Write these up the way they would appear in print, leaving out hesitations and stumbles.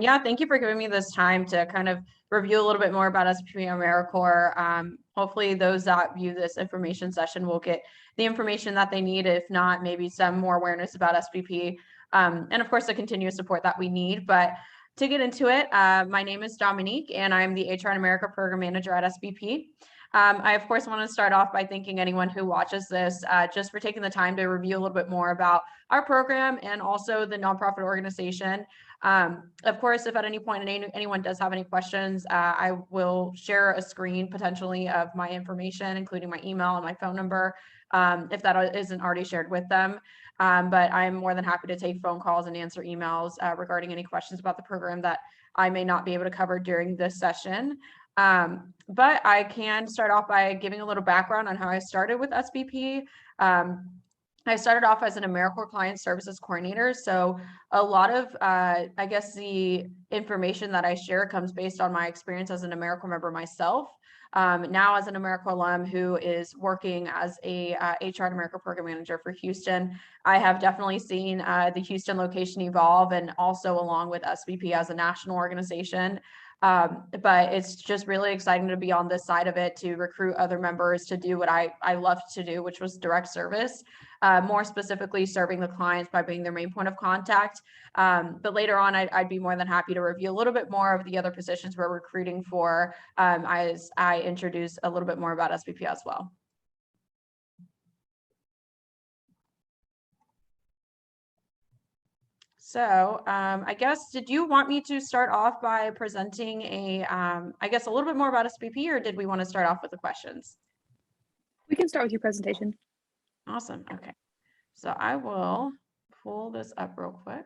Yeah, thank you for giving me this time to kind of review a little bit more about SBP AmeriCorps. Hopefully those that view this information session will get the information that they need, if not maybe some more awareness about SBP, and of course the continuous support that we need. But to get into it, my name is Dominique and I'm the HR in America Program Manager at SBP. I, of course, want to start off by thanking anyone who watches this just for taking the time to review a little bit more about our program and also the nonprofit organization. Of course, if at any point anyone does have any questions, I will share a screen potentially of my information, including my email and my phone number, if that isn't already shared with them. But I'm more than happy to take phone calls and answer emails regarding any questions about the program that I may not be able to cover during this session. But I can start off by giving a little background on how I started with SBP. I started off as an AmeriCorps Client Services Coordinator. So a lot of, I guess, the information that I share comes based on my experience as an AmeriCorps member myself. Now as an AmeriCorps alum who is working as a HR and AmeriCorps Program Manager for Houston, I have definitely seen the Houston location evolve, and also along with SBP as a national organization. But it's just really exciting to be on this side of it, to recruit other members to do what I love to do, which was direct service, more specifically serving the clients by being their main point of contact. But later on, I'd be more than happy to review a little bit more of the other positions we're recruiting for as I introduce a little bit more about SBP as well. So I guess, did you want me to start off by presenting I guess a little bit more about SBP, or did we want to start off with the questions? We can start with your presentation. Awesome. Okay. So I will pull this up real quick.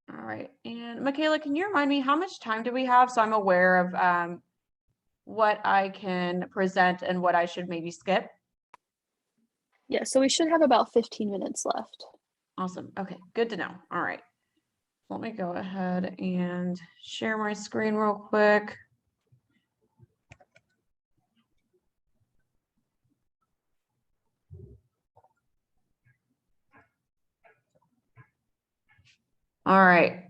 All right. And Michaela, can you remind me how much time do we have, so I'm aware of what I can present and what I should maybe skip? Yeah, so we should have about 15 minutes left. Awesome. Okay, good to know. All right. Let me go ahead and share my screen real quick. All right.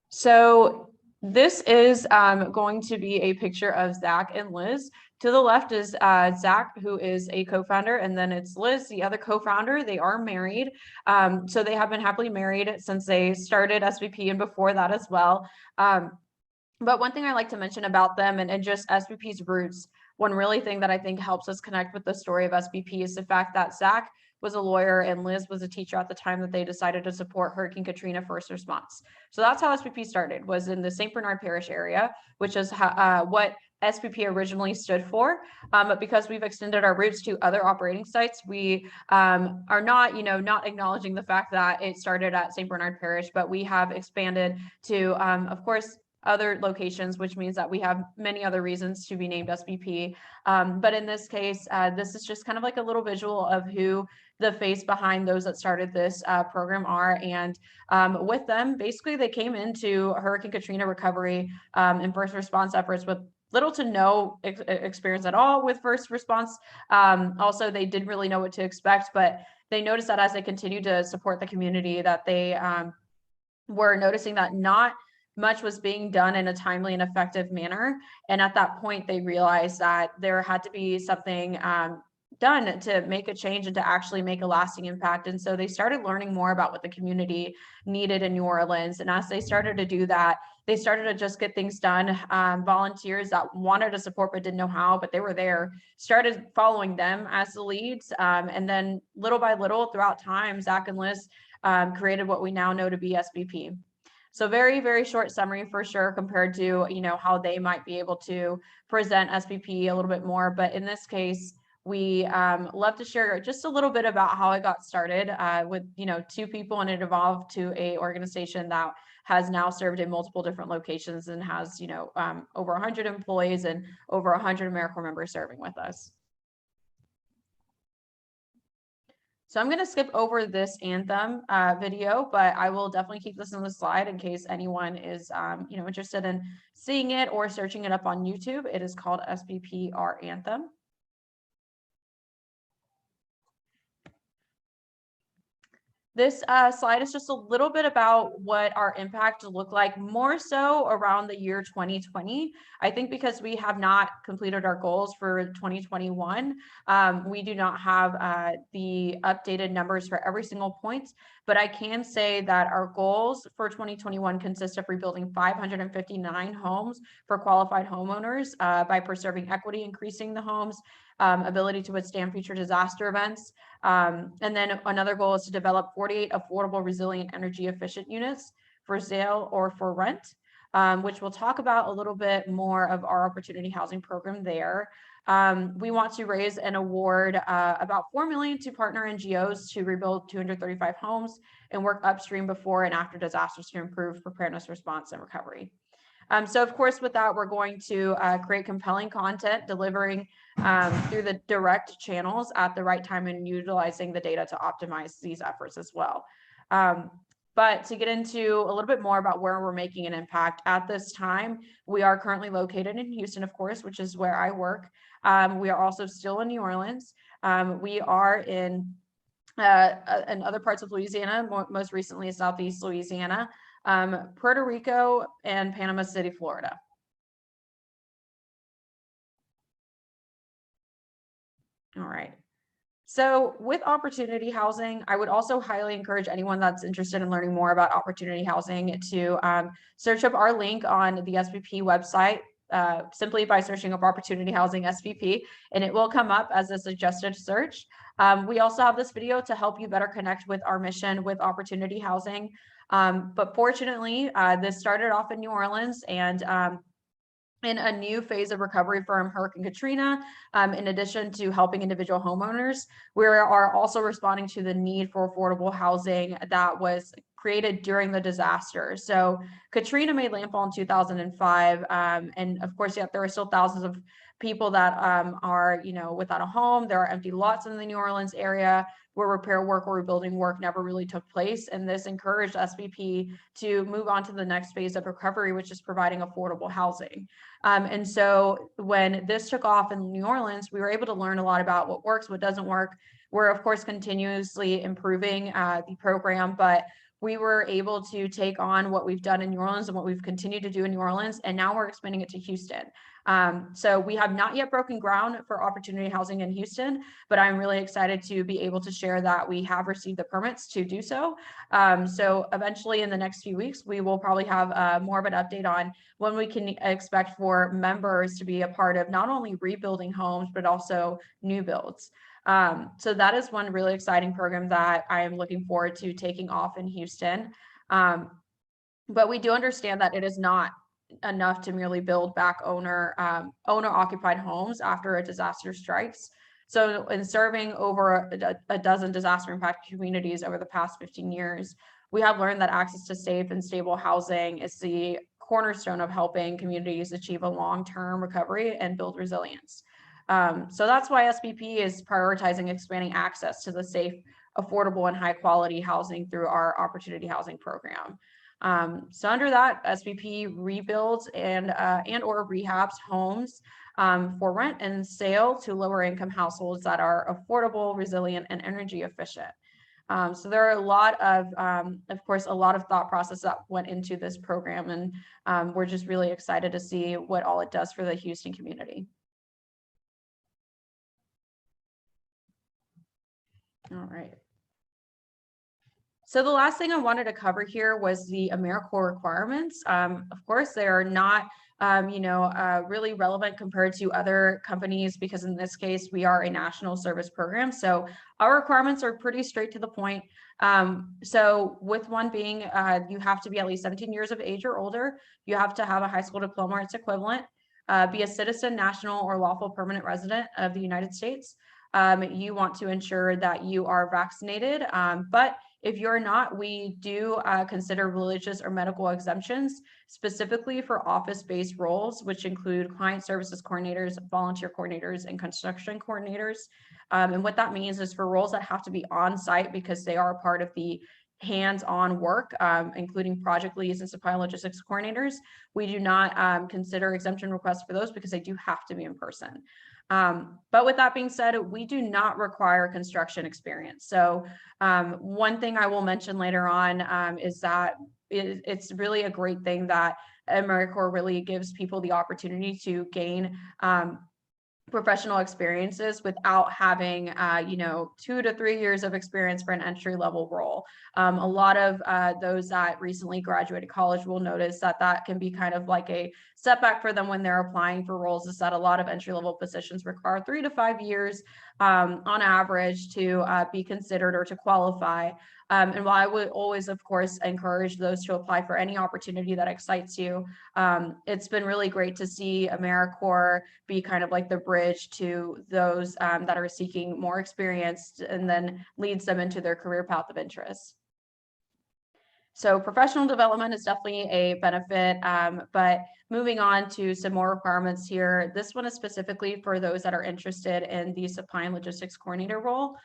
So this is going to be a picture of Zach and Liz. To the left is Zach, who is a co-founder, and then it's Liz, the other co-founder. They are married. So they have been happily married since they started SBP and before that as well. But one thing I like to mention about them and just SBP's roots, one really thing that I think helps us connect with the story of SBP is the fact that Zach was a lawyer and Liz was a teacher at the time that they decided to support Hurricane Katrina first response. So that's how SBP started, was in the St. Bernard Parish area, which is what SBP originally stood for. But because we've extended our roots to other operating sites, we are not, not acknowledging the fact that it started at St. Bernard Parish, but we have expanded to, of course, other locations, which means that we have many other reasons to be named SBP. But in this case, this is just kind of like a little visual of who the face behind those that started this program are. And with them, basically, they came into Hurricane Katrina recovery and first response efforts with little to no experience at all with first response. Also, they didn't really know what to expect, but they noticed that as they continued to support the community, that they were noticing that not much was being done in a timely and effective manner. And at that point, they realized that there had to be something done to make a change and to actually make a lasting impact. And so they started learning more about what the community needed in New Orleans. And as they started to do that, they started to just get things done. Volunteers that wanted to support but didn't know how, but they were there, started following them as the leads. And then little by little throughout time, Zach and Liz created what we now know to be SBP. So very, very short summary for sure compared to, how they might be able to present SBP a little bit more. But in this case, we love to share just a little bit about how I got started with, two people, and it evolved to a organization that has now served in multiple different locations and has, over 100 employees and over 100 AmeriCorps members serving with us. So I'm going to skip over this anthem video, but I will definitely keep this on the slide in case anyone is, interested in seeing it or searching it up on YouTube. It is called SBP Our Anthem. This slide is just a little bit about what our impact looked like, more so around the year 2020. I think because we have not completed our goals for 2021, we do not have the updated numbers for every single point, but I can say that our goals for 2021 consist of rebuilding 559 homes for qualified homeowners by preserving equity, increasing the homes, ability to withstand future disaster events. And then another goal is to develop 48 affordable, resilient, energy efficient units for sale or for rent, which we'll talk about a little bit more of our opportunity housing program there. We want to raise and award about $4 million to partner NGOs to rebuild 235 homes and work upstream before and after disasters to improve preparedness, response, and recovery. So of course, with that, we're going to create compelling content, delivering through the direct channels at the right time and utilizing the data to optimize these efforts as well. But to get into a little bit more about where we're making an impact at this time, we are currently located in Houston, of course, which is where I work. We are also still in New Orleans. We are in other parts of Louisiana, most recently Southeast Louisiana, Puerto Rico, and Panama City, Florida. All right. So with opportunity housing, I would also highly encourage anyone that's interested in learning more about opportunity housing to search up our link on the SBP website, simply by searching up opportunity housing SBP, and it will come up as a suggested search. We also have this video to help you better connect with our mission with opportunity housing. But fortunately, this started off in New Orleans, and in a new phase of recovery from Hurricane Katrina, in addition to helping individual homeowners, we are also responding to the need for affordable housing that was created during the disaster. So Katrina made landfall in 2005, and of course, yet there are still thousands of people that are, without a home. There are empty lots in the New Orleans area where repair work or rebuilding work never really took place. And this encouraged SBP to move on to the next phase of recovery, which is providing affordable housing. And so when this took off in New Orleans, we were able to learn a lot about what works, what doesn't work. We're, of course, continuously improving the program, but we were able to take on what we've done in New Orleans and what we've continued to do in New Orleans, and now we're expanding it to Houston. So we have not yet broken ground for opportunity housing in Houston, but I'm really excited to be able to share that we have received the permits to do so. So eventually in the next few weeks, we will probably have more of an update on when we can expect for members to be a part of not only rebuilding homes, but also new builds. So that is one really exciting program that I am looking forward to taking off in Houston. But we do understand that it is not enough to merely build back owner occupied homes after a disaster strikes. So in serving over a dozen disaster impacted communities over the past 15 years, we have learned that access to safe and stable housing is the cornerstone of helping communities achieve a long-term recovery and build resilience. So that's why SBP is prioritizing expanding access to the safe, affordable, and high quality housing through our opportunity housing program. So under that, SBP rebuilds and or rehabs homes for rent and sale to lower income households that are affordable, resilient, and energy efficient. So there are a lot of course, a lot of thought process that went into this program, and we're just really excited to see what all it does for the Houston community. All right. So the last thing I wanted to cover here was the AmeriCorps requirements. Of course, they are not, really relevant compared to other companies because in this case, we are a national service program. So our requirements are pretty straight to the point. So with one being, you have to be at least 17 years of age or older. You have to have a high school diploma or its equivalent, be a citizen, national, or lawful permanent resident of the United States. You want to ensure that you are vaccinated, but if you're not, we do consider religious or medical exemptions, specifically for office-based roles, which include client services coordinators, volunteer coordinators, and construction coordinators. And what that means is for roles that have to be on site because they are part of the hands-on work, including project leads and supply logistics coordinators, we do not consider exemption requests for those because they do have to be in person. But with that being said, we do not require construction experience. So one thing I will mention later on is that it's really a great thing that AmeriCorps really gives people the opportunity to gain professional experiences without having, 2 to 3 years of experience for an entry level role. A lot of those that recently graduated college will notice that that can be kind of like a setback for them when they're applying for roles, is that a lot of entry level positions require 3 to 5 years on average to be considered or to qualify. And while I would always, of course, encourage those to apply for any opportunity that excites you, it's been really great to see AmeriCorps be kind of like the bridge to those that are seeking more experience and then leads them into their career path of interest. So professional development is definitely a benefit, but moving on to some more requirements here. This one is specifically for those that are interested in the supply and logistics coordinator role.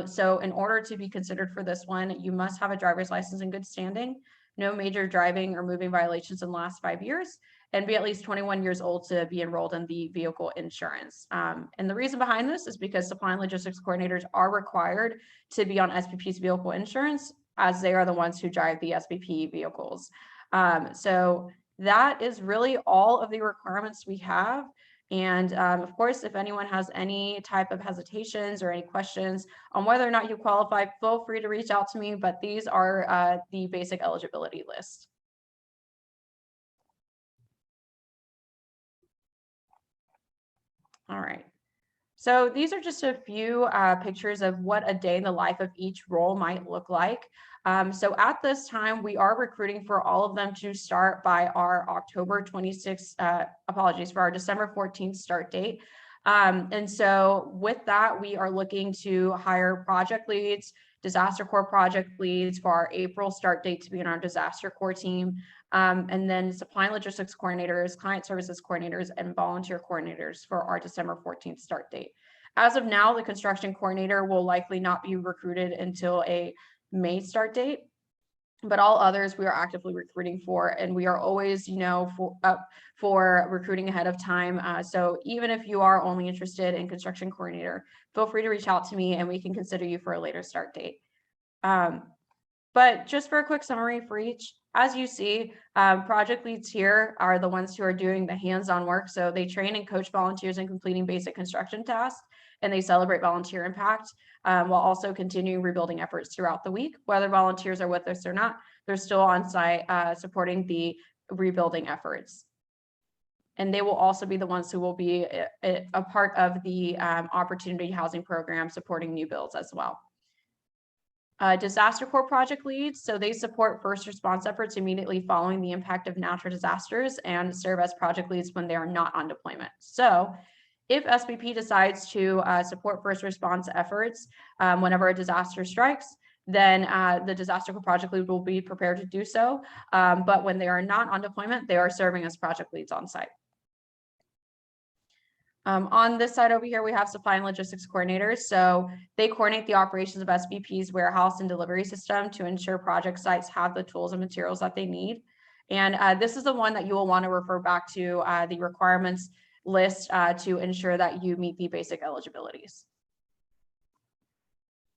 So in order to be considered for this one, you must have a driver's license in good standing, no major driving or moving violations in the last 5 years, and be at least 21 years old to be enrolled in the vehicle insurance. And the reason behind this is because supply and logistics coordinators are required to be on SBP's vehicle insurance, as they are the ones who drive the SBP vehicles. So that is really all of the requirements we have. And of course, if anyone has any type of hesitations or any questions on whether or not you qualify, feel free to reach out to me, but these are the basic eligibility list. All right. So these are just a few pictures of what a day in the life of each role might look like. So at this time, we are recruiting for all of them to start by our October 26th, for our December 14th start date. And so with that, we are looking to hire project leads, disaster corps project leads for our April start date to be in our disaster corps team. And then supply and logistics coordinators, client services coordinators, and volunteer coordinators for our December 14th start date. As of now, the construction coordinator will likely not be recruited until a May start date, but all others we are actively recruiting for, and we are always, for recruiting ahead of time. So even if you are only interested in construction coordinator, feel free to reach out to me and we can consider you for a later start date. But just for a quick summary for each, as you see, project leads here are the ones who are doing the hands-on work. So they train and coach volunteers in completing basic construction tasks, and they celebrate volunteer impact while also continuing rebuilding efforts throughout the week. Whether volunteers are with us or not, they're still on site supporting the rebuilding efforts. And they will also be the ones who will be a part of the opportunity housing program supporting new builds as well. Disaster corps project leads, so they support first response efforts immediately following the impact of natural disasters and serve as project leads when they are not on deployment. So if SBP decides to support first response efforts whenever a disaster strikes, then the disaster corps project lead will be prepared to do so. But when they are not on deployment, they are serving as project leads on site. On this side over here, we have supply and logistics coordinators. So they coordinate the operations of SBP's warehouse and delivery system to ensure project sites have the tools and materials that they need. And this is the one that you will want to refer back to the requirements list to ensure that you meet the basic eligibilities.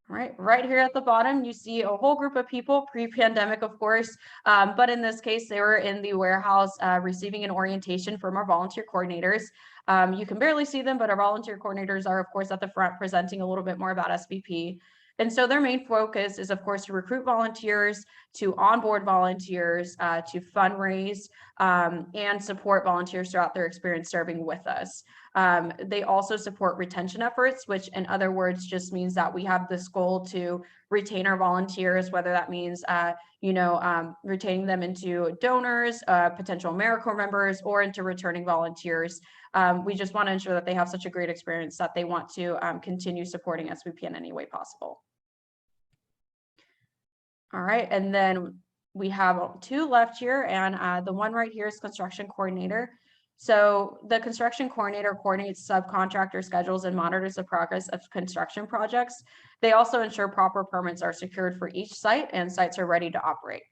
Right here at the bottom, you see a whole group of people, pre-pandemic, of course, but in this case, they were in the warehouse receiving an orientation from our volunteer coordinators. You can barely see them, but our volunteer coordinators are, of course, at the front presenting a little bit more about SBP. And so their main focus is, of course, to recruit volunteers, to onboard volunteers, to fundraise, and support volunteers throughout their experience serving with us. They also support retention efforts, which in other words just means that we have this goal to retain our volunteers, whether that means retaining them into donors, potential AmeriCorps members, or into returning volunteers. We just want to ensure that they have such a great experience that they want to continue supporting SBP in any way possible. All right, and then we have 2 left here, and the one right here is construction coordinator. So the construction coordinator coordinates subcontractor schedules and monitors the progress of construction projects. They also ensure proper permits are secured for each site and sites are ready to operate.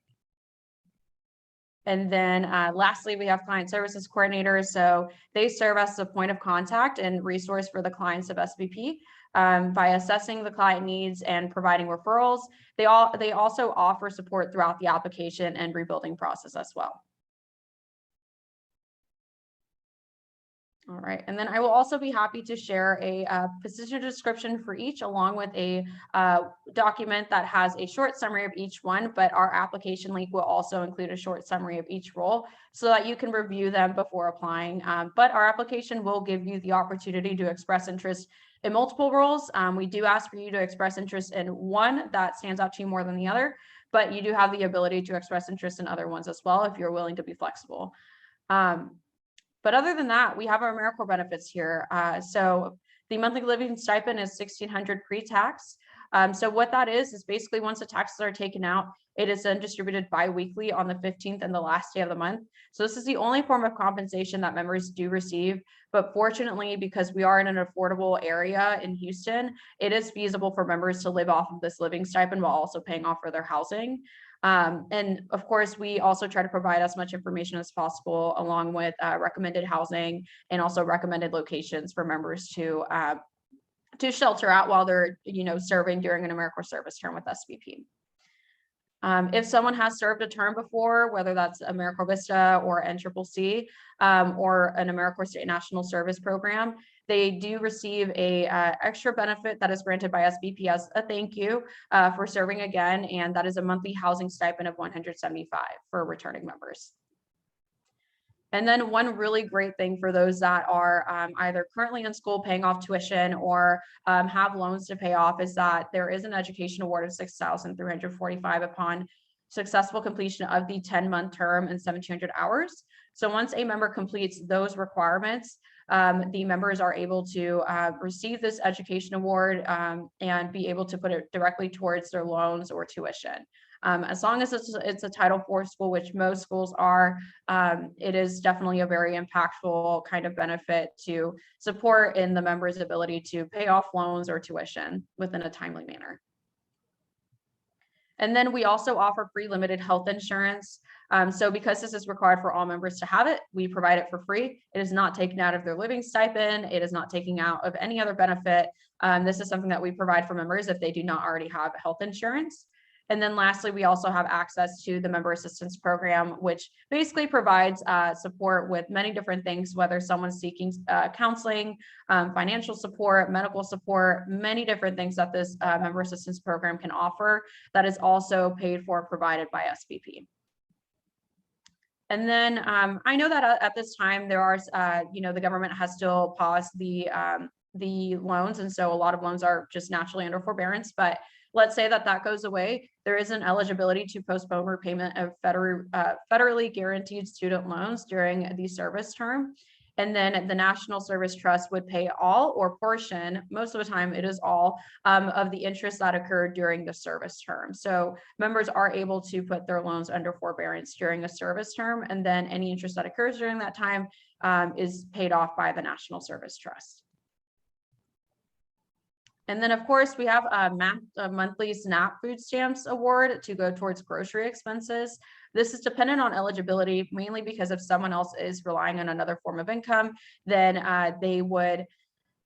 And then lastly, we have client services coordinators. So they serve as the point of contact and resource for the clients of SBP by assessing the client needs and providing referrals. They also offer support throughout the application and rebuilding process as well. All right, and then I will also be happy to share a position description for each, along with a document that has a short summary of each one, but our application link will also include a short summary of each role so that you can review them before applying. But our application will give you the opportunity to express interest in multiple roles. We do ask for you to express interest in one that stands out to you more than the other, but you do have the ability to express interest in other ones as well if you're willing to be flexible. But other than that, we have our AmeriCorps benefits here. So the monthly living stipend is $1,600 pre-tax. So what that is basically once the taxes are taken out, it is then distributed bi-weekly on the 15th and the last day of the month. So this is the only form of compensation that members do receive. But fortunately, because we are in an affordable area in Houston, it is feasible for members to live off of this living stipend while also paying off for their housing. And of course, we also try to provide as much information as possible, along with recommended housing and also recommended locations for members to shelter out while they're, serving during an AmeriCorps service term with SBP. If someone has served a term before, whether that's AmeriCorps Vista or NCCC or an AmeriCorps State National Service Program, they do receive a extra benefit that is granted by SBP as a thank you for serving again, and that is a monthly housing stipend of $175 for returning members. And then one really great thing for those that are either currently in school paying off tuition or have loans to pay off is that there is an education award of $6,345 upon successful completion of the 10-month term and 1,700 hours. So once a member completes those requirements, the members are able to receive this education award and be able to put it directly towards their loans or tuition. As long as it's a Title IV school, which most schools are, it is definitely a very impactful kind of benefit to support in the member's ability to pay off loans or tuition within a timely manner. And then we also offer free limited health insurance. So because this is required for all members to have it, we provide it for free. It is not taken out of their living stipend. It is not taken out of any other benefit. This is something that we provide for members if they do not already have health insurance. And then lastly, we also have access to the member assistance program, which basically provides support with many different things, whether someone's seeking counseling, financial support, medical support, many different things that this member assistance program can offer that is also paid for, provided by SBP. And then I know that at this time there are, the government has still paused the loans. And so a lot of loans are just naturally under forbearance, but let's say that goes away. There is an eligibility to postpone repayment of federally guaranteed student loans during the service term. And then the National Service Trust would pay all or portion, most of the time it is all, of the interest that occurred during the service term. So members are able to put their loans under forbearance during a service term, and then any interest that occurs during that time is paid off by the National Service Trust. And then, of course, we have a monthly SNAP food stamps award to go towards grocery expenses. This is dependent on eligibility, mainly because if someone else is relying on another form of income, then they would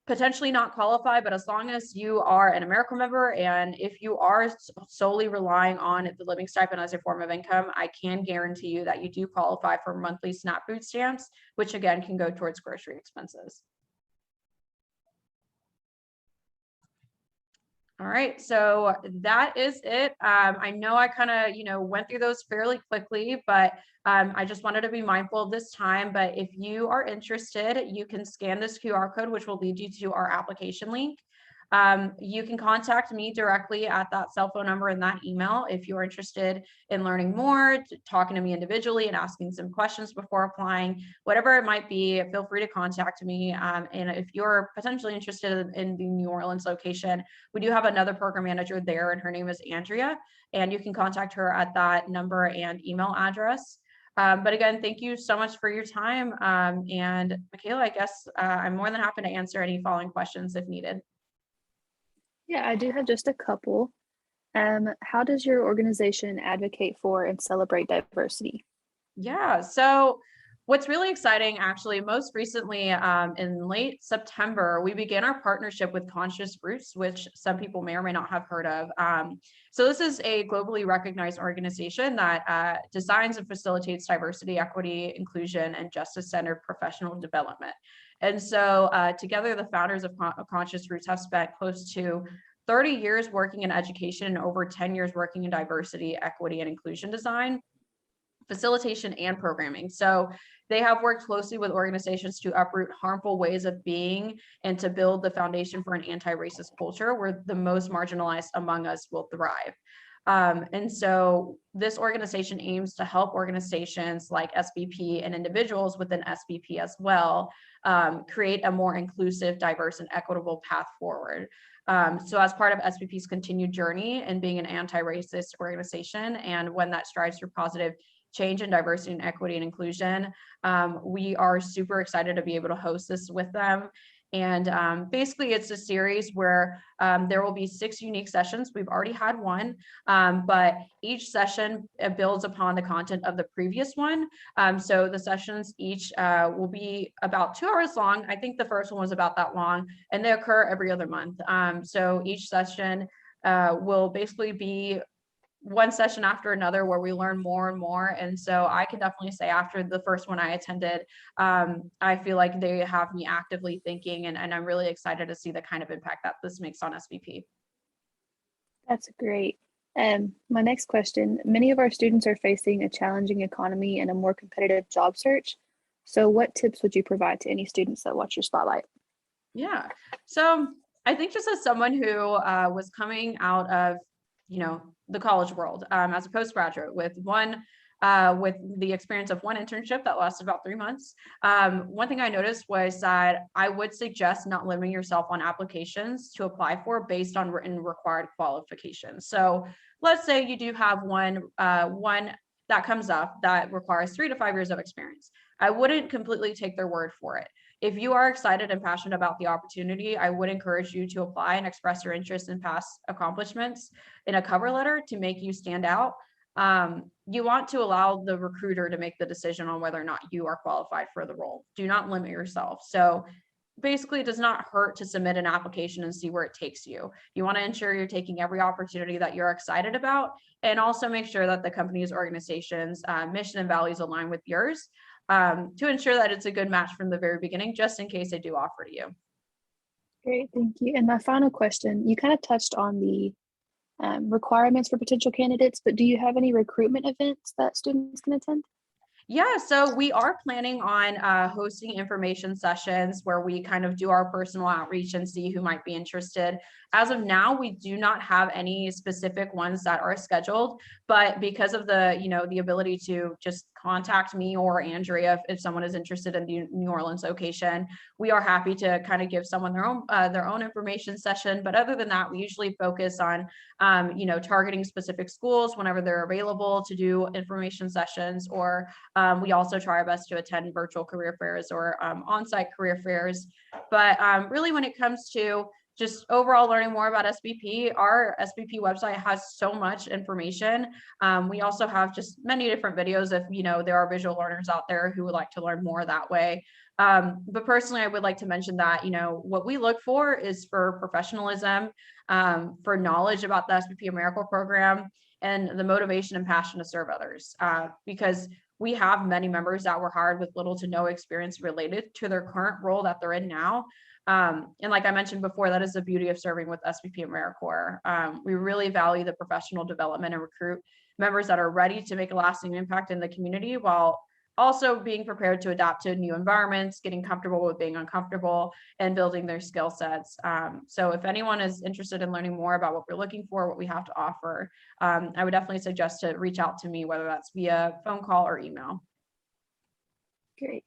potentially not qualify. But as long as you are an AmeriCorps member, and if you are solely relying on the living stipend as a form of income, I can guarantee you that you do qualify for monthly SNAP food stamps, which again can go towards grocery expenses. All right, so that is it. I know I kind of, went through those fairly quickly, but I just wanted to be mindful of this time. But if you are interested, you can scan this QR code, which will lead you to our application link. You can contact me directly at that cell phone number and that email if you're interested in learning more, talking to me individually and asking some questions before applying, whatever it might be. Feel free to contact me. And if you're potentially interested in the New Orleans location, we do have another program manager there, and her name is Andrea, and you can contact her at that number and email address. But again, thank you so much for your time. And Michaela, I guess I'm more than happy to answer any following questions if needed. Yeah, I do have just a couple. How does your organization advocate for and celebrate diversity? Yeah, so what's really exciting, actually, most recently in late September, we began our partnership with Conscious Roots, which some people may or may not have heard of. So this is a globally recognized organization that designs and facilitates diversity, equity, inclusion, and justice-centered professional development. And so together, the founders of Conscious Roots have spent close to 30 years working in education and over 10 years working in diversity, equity, and inclusion design, facilitation, and programming. So they have worked closely with organizations to uproot harmful ways of being and to build the foundation for an anti-racist culture where the most marginalized among us will thrive. And so this organization aims to help organizations like SBP and individuals within SBP as well create a more inclusive, diverse, and equitable path forward. So as part of SBP's continued journey in being an anti-racist organization, and one that strives for positive change in diversity and equity and inclusion, we are super excited to be able to host this with them. And basically it's a series where there will be 6 unique sessions. We've already had one, but each session builds upon the content of the previous one. So the sessions each will be about 2 hours long. I think the first one was about that long, and they occur every other month. So each session will basically be one session after another where we learn more and more. And so I can definitely say after the first one I attended, I feel like they have me actively thinking, and I'm really excited to see the kind of impact that this makes on SBP. That's great. My next question, many of our students are facing a challenging economy and a more competitive job search. So what tips would you provide to any students that watch your spotlight? Yeah, so I think just as someone who was coming out of, the college world as a postgraduate with the experience of one internship that lasted about 3 months. One thing I noticed was that I would suggest not limiting yourself on applications to apply for based on written required qualifications. So let's say you do have one that comes up that requires 3 to 5 years of experience. I wouldn't completely take their word for it. If you are excited and passionate about the opportunity, I would encourage you to apply and express your interest in past accomplishments in a cover letter to make you stand out. You want to allow the recruiter to make the decision on whether or not you are qualified for the role. Do not limit yourself. So basically, it does not hurt to submit an application and see where it takes you. You want to ensure you're taking every opportunity that you're excited about, and also make sure that the company's organization's mission and values align with yours, to ensure that it's a good match from the very beginning, just in case they do offer to you. Great, thank you. And my final question, you kind of touched on the requirements for potential candidates, but do you have any recruitment events that students can attend? Yeah, so we are planning on hosting information sessions where we kind of do our personal outreach and see who might be interested. As of now, we do not have any specific ones that are scheduled, but because of the ability to just contact me or Andrea if someone is interested in the New Orleans location, we are happy to kind of give someone their own information session. But other than that, we usually focus on targeting specific schools whenever they're available to do information sessions, or we also try our best to attend virtual career fairs or on-site career fairs. But really, when it comes to just overall learning more about SBP, our SBP website has so much information. We also have just many different videos if there are visual learners out there who would like to learn more that way. But personally, I would like to mention that what we look for is for professionalism, for knowledge about the SBP AmeriCorps program, and the motivation and passion to serve others, because we have many members that were hired with little to no experience related to their current role that they're in now. And like I mentioned before, that is the beauty of serving with SBP AmeriCorps. We really value the professional development and recruit members that are ready to make a lasting impact in the community, while also being prepared to adapt to new environments, getting comfortable with being uncomfortable, and building their skill sets. So if anyone is interested in learning more about what we're looking for, what we have to offer, I would definitely suggest to reach out to me, whether that's via phone call or email. Great.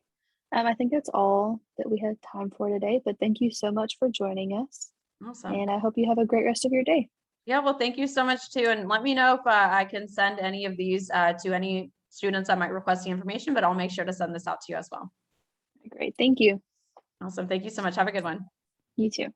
I think that's all that we had time for today, but thank you so much for joining us. Awesome. And I hope you have a great rest of your day. Yeah, well, thank you so much too. And let me know if I can send any of these to any students that might request the information, but I'll make sure to send this out to you as well. Great. Thank you. Awesome. Thank you so much. Have a good one. You too.